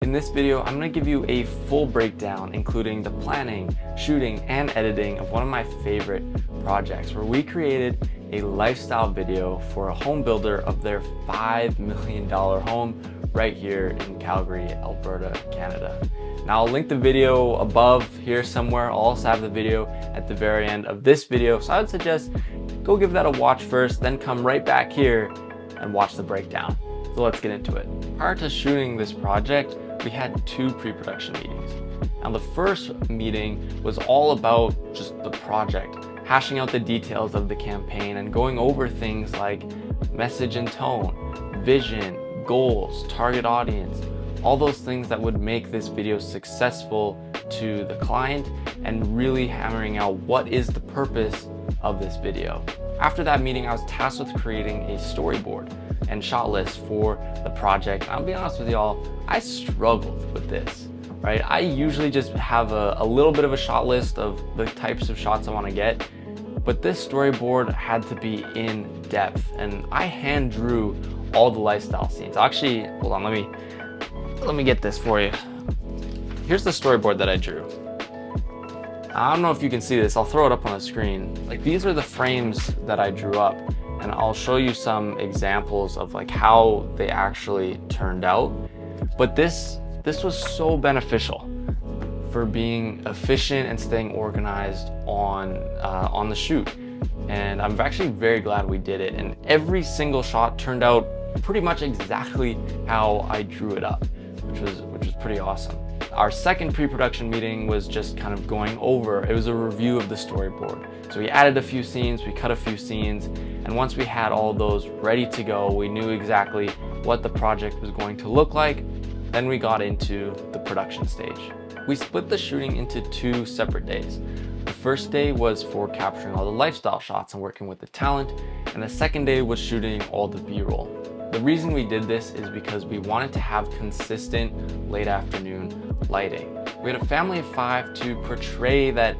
In this video, I'm going to give you a full breakdown, including the planning, shooting, and editing of one of my favorite projects, where we created a lifestyle video for a home builder of their $5 million home right here in Calgary, Alberta, Canada. Now I'll link the video above here somewhere. I'll also have the video at the very end of this video. So I would suggest go give that a watch first, then come right back here and watch the breakdown. So let's get into it. Prior to shooting this project, we had 2 pre-production meetings. Now the first meeting was all about just the project, hashing out the details of the campaign and going over things like message and tone, vision, goals, target audience, all those things that would make this video successful to the client, and really hammering out what is the purpose of this video. After that meeting, I was tasked with creating a storyboard and shot list for the project. I'll be honest with y'all, I struggled with this, right? I usually just have a little bit of a shot list of the types of shots I want to get, but this storyboard had to be in depth, and I hand drew all the lifestyle scenes. Actually, hold on, let me get this for you. Here's the storyboard that I drew. I don't know if you can see this. I'll throw it up on the screen. Like, these are the frames that I drew up, and I'll show you some examples of like how they actually turned out. But this was so beneficial for being efficient and staying organized on the shoot. And I'm actually very glad we did it. And every single shot turned out pretty much exactly how I drew it up, which was pretty awesome. Our second pre-production meeting was just kind of going over, it was a review of the storyboard. So we added a few scenes, we cut a few scenes, and once we had all those ready to go, we knew exactly what the project was going to look like. Then we got into the production stage. We split the shooting into 2 separate days. The first day was for capturing all the lifestyle shots and working with the talent, and the second day was shooting all the B-roll. The reason we did this is because we wanted to have consistent late afternoon lighting. We had a family of 5 to portray that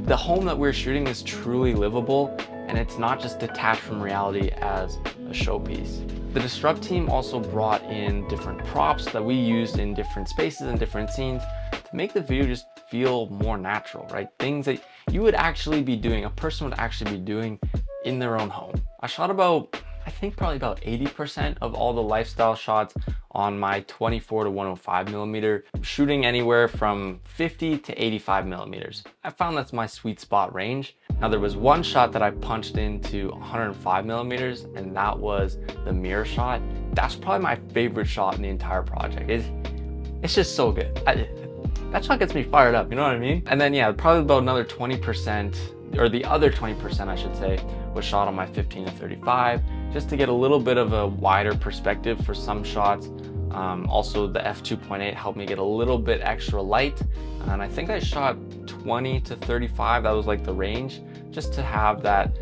the home that we're shooting is truly livable, and it's not just detached from reality as a showpiece. The Destruct team also brought in different props that we used in different spaces and different scenes to make the video just feel more natural, right? Things that you would actually be doing, a person would actually be doing in their own home. I shot I think probably about 80% of all the lifestyle shots on my 24 to 105 millimeter, shooting anywhere from 50 to 85 millimeters. I found that's my sweet spot range. Now there was one shot that I punched into 105 millimeters, and that was the mirror shot. That's probably my favorite shot in the entire project. It's just so good. That shot gets me fired up, you know what I mean? And then yeah, probably about another 20%, or the other 20% I should say, was shot on my 15 to 35, just to get a little bit of a wider perspective for some shots. Also the f2.8 helped me get a little bit extra light, and I think I shot 20 to 35, that was like the range, just to have that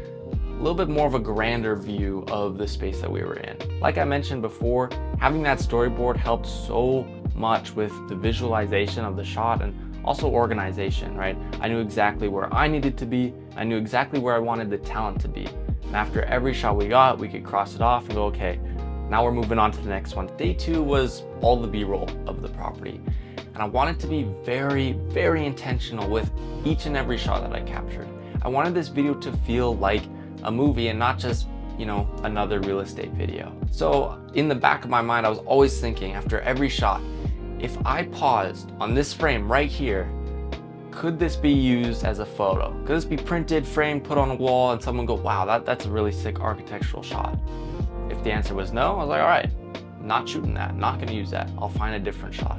little bit more of a grander view of the space that we were in. Like I mentioned before, having that storyboard helped so much with the visualization of the shot and also organization, right? I knew exactly where I needed to be. I knew exactly where I wanted the talent to be. And after every shot we got, we could cross it off and go, okay, now we're moving on to the next one. Day 2 was all the B-roll of the property. And I wanted to be very, very intentional with each and every shot that I captured. I wanted this video to feel like a movie and not just, you know, another real estate video. So in the back of my mind, I was always thinking after every shot, if I paused on this frame right here, could this be used as a photo? Could this be printed, framed, put on a wall, and someone go, wow, that's a really sick architectural shot? If the answer was no, I was like, all right, not shooting that, not gonna use that. I'll find a different shot.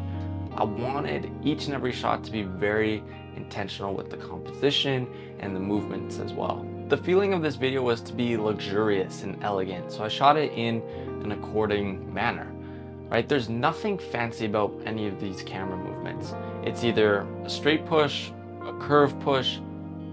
I wanted each and every shot to be very intentional with the composition and the movements as well. The feeling of this video was to be luxurious and elegant, so I shot it in an according manner. Right? There's nothing fancy about any of these camera movements. It's either a straight push, a curve push,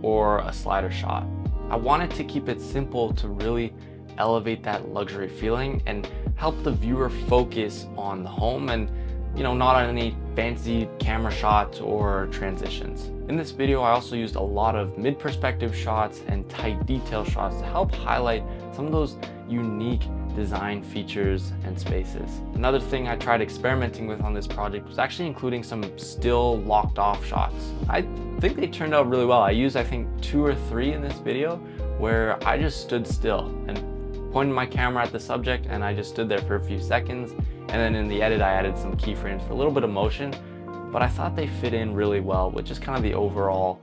or a slider shot. I wanted to keep it simple to really elevate that luxury feeling and help the viewer focus on the home and, you know, not on any fancy camera shots or transitions. In this video, I also used a lot of mid-perspective shots and tight detail shots to help highlight some of those unique design features and spaces. Another thing I tried experimenting with on this project was actually including some still locked off shots. I think they turned out really well. I used, I think, 2 or 3 in this video where I just stood still and pointed my camera at the subject and I just stood there for a few seconds. And then in the edit, I added some keyframes for a little bit of motion, but I thought they fit in really well with just kind of the overall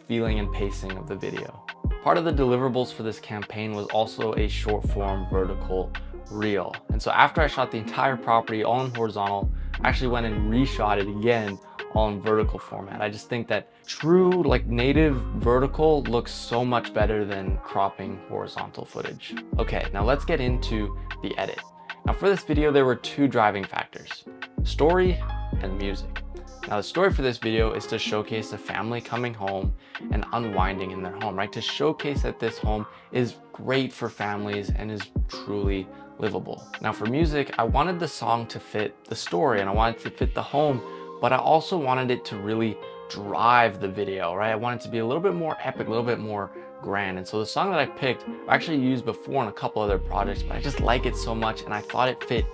feeling and pacing of the video. Part of the deliverables for this campaign was also a short form vertical reel. And so after I shot the entire property all in horizontal, I actually went and reshot it again all in vertical format. I just think that true like native vertical looks so much better than cropping horizontal footage. Okay, now let's get into the edit. Now for this video, there were 2 driving factors, story and music. Now the story for this video is to showcase a family coming home and unwinding in their home, right? To showcase that this home is great for families and is truly livable. Now for music, I wanted the song to fit the story and I wanted it to fit the home, but I also wanted it to really drive the video, right? I wanted it to be a little bit more epic, a little bit more grand. And so the song that I picked, I actually used before in a couple other projects, but I just like it so much and I thought it fit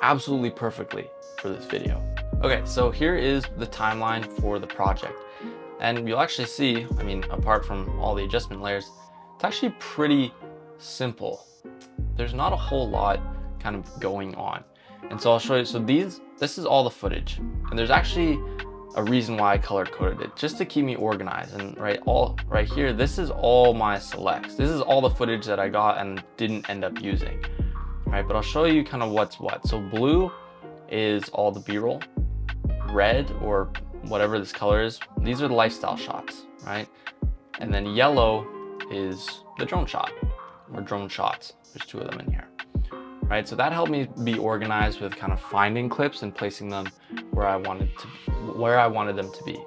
absolutely perfectly for this video. Okay, so here is the timeline for the project. And you'll actually see, I mean, apart from all the adjustment layers, it's actually pretty simple. There's not a whole lot kind of going on. And so I'll show you, so this is all the footage. And there's actually a reason why I color coded it, just to keep me organized. And right here, this is all my selects. This is all the footage that I got and didn't end up using, right? But I'll show you kind of what's what. So blue is all the B-roll. Red, or whatever this color is, these are the lifestyle shots, right? And then yellow is the drone shot, or drone shots. There's 2 of them in here, right? So that helped me be organized with kind of finding clips and placing them where I wanted them to be.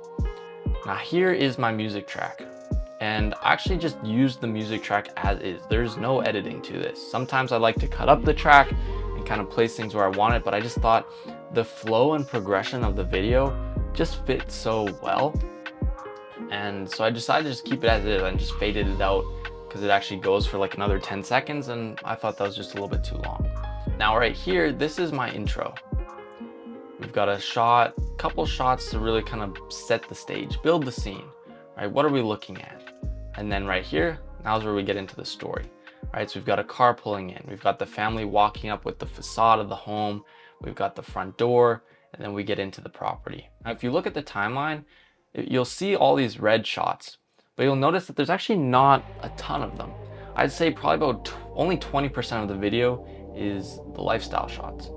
Now here is my music track, and I actually just used the music track as is. There's no editing to this. Sometimes I like to cut up the track and kind of place things where I want it, but I just thought the flow and progression of the video just fit so well. And so I decided to just keep it as is and just faded it out because it actually goes for like another 10 seconds and I thought that was just a little bit too long. Now right here, this is my intro. We've got a couple shots to really kind of set the stage, build the scene, right? What are we looking at? And then right here, now is where we get into the story, right? So we've got a car pulling in, we've got the family walking up with the facade of the home, we've got the front door, and then we get into the property. Now, if you look at the timeline, you'll see all these red shots, but you'll notice that there's actually not a ton of them. I'd say probably about only 20% of the video is the lifestyle shots,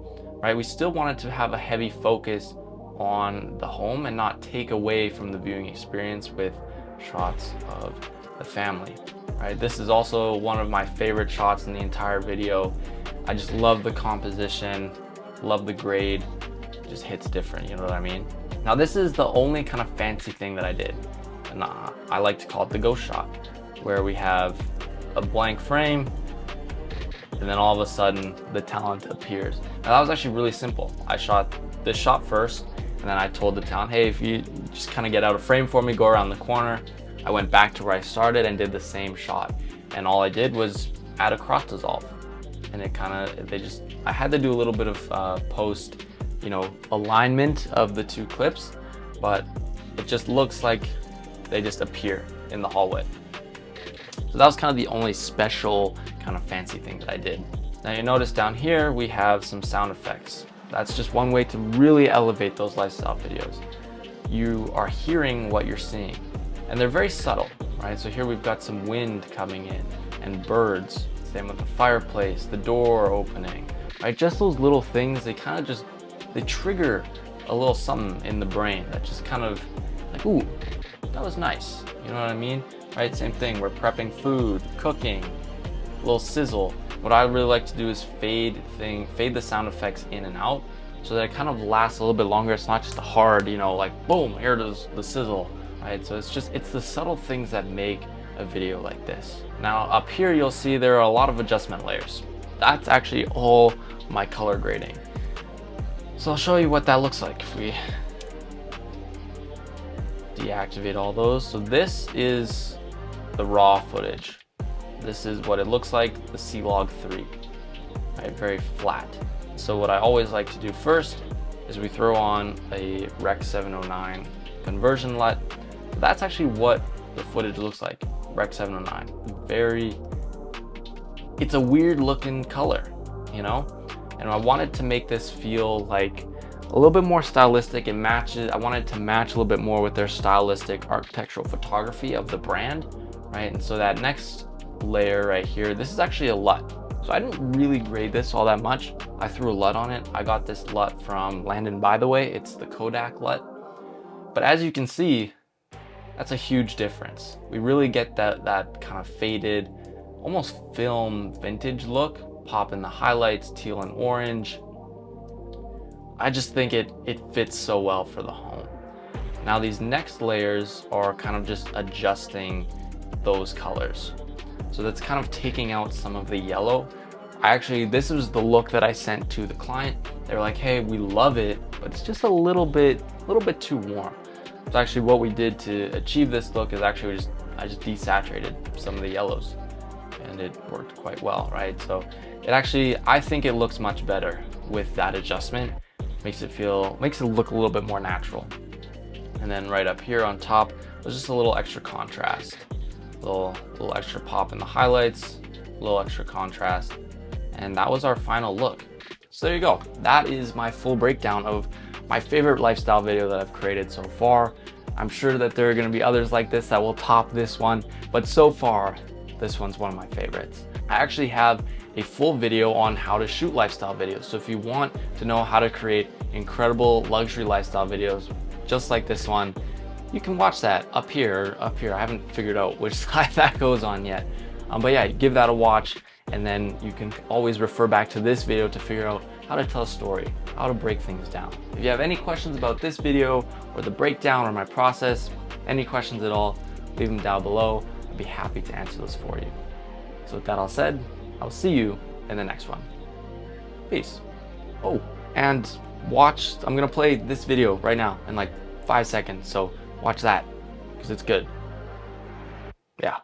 right? We still wanted to have a heavy focus on the home and not take away from the viewing experience with shots of the family, right? This is also one of my favorite shots in the entire video. I just love the composition, love the grade, it just hits different, you know what I mean? Now this is the only kind of fancy thing that I did, and I like to call it the ghost shot, where we have a blank frame and then all of a sudden the talent appears. Now that was actually really simple. I shot this shot first and then I told the talent, hey, if you just kind of get out of frame for me, go around the corner. I went back to where I started and did the same shot, and all I did was add a cross dissolve. And it kind of, I had to do a little bit of post, alignment of the 2 clips, but it just looks like they just appear in the hallway. So that was kind of the only special kind of fancy thing that I did. Now you notice down here, we have some sound effects. That's just one way to really elevate those lifestyle videos. You are hearing what you're seeing, and they're very subtle, right? So here we've got some wind coming in and birds. Same with the fireplace, the door opening, right? Just those little things, they trigger a little something in the brain that just kind of like, ooh, that was nice. You know what I mean? Right? Same thing, we're prepping food, cooking, a little sizzle. What I really like to do is fade the sound effects in and out so that it kind of lasts a little bit longer. It's not just a hard, like boom, here it is, the sizzle, right? So it's the subtle things that make a video like this. Now up here you'll see there are a lot of adjustment layers. That's actually all my color grading. So I'll show you what that looks like if we deactivate all those. So this is the raw footage. This is what it looks like, the C-Log 3. right? Very flat. So what I always like to do first is we throw on a Rec 709 conversion LUT. That's actually what the footage looks like. Rec 709. It's a weird looking color, you know? And I wanted to make this feel like a little bit more stylistic. I wanted to match a little bit more with their stylistic architectural photography of the brand, right? And so that next layer right here, this is actually a LUT. So I didn't really grade this all that much. I threw a LUT on it. I got this LUT from Landon, by the way. It's the Kodak LUT. But as you can see, that's a huge difference. We really get that kind of faded, almost film vintage look. Pop in the highlights, teal and orange. I just think it fits so well for the home. Now these next layers are kind of just adjusting those colors. So that's kind of taking out some of the yellow. This was the look that I sent to the client. They were like, hey, we love it, but it's just a little bit too warm. So actually what we did to achieve this look is actually I just desaturated some of the yellows, and it worked quite well, right? So I think it looks much better with that adjustment. Makes it look a little bit more natural. And then right up here on top was just a little extra contrast, little extra pop in the highlights, a little extra contrast, and that was our final look. So there you go. That is my full breakdown of my favorite lifestyle video that I've created so far. I'm sure that there are going to be others like this that will top this one, but so far this one's one of my favorites. I actually have a full video on how to shoot lifestyle videos. So if you want to know how to create incredible luxury lifestyle videos just like this one, you can watch that up here. I haven't figured out which side that goes on yet. But yeah, give that a watch, and then you can always refer back to this video to figure out how to tell a story, how to break things down. If you have any questions about this video or the breakdown or my process, any questions at all, leave them down below. I'd be happy to answer those for you. So with that all said, I'll see you in the next one. Peace. Oh, and I'm gonna play this video right now in like 5 seconds, so watch that because it's good. Yeah.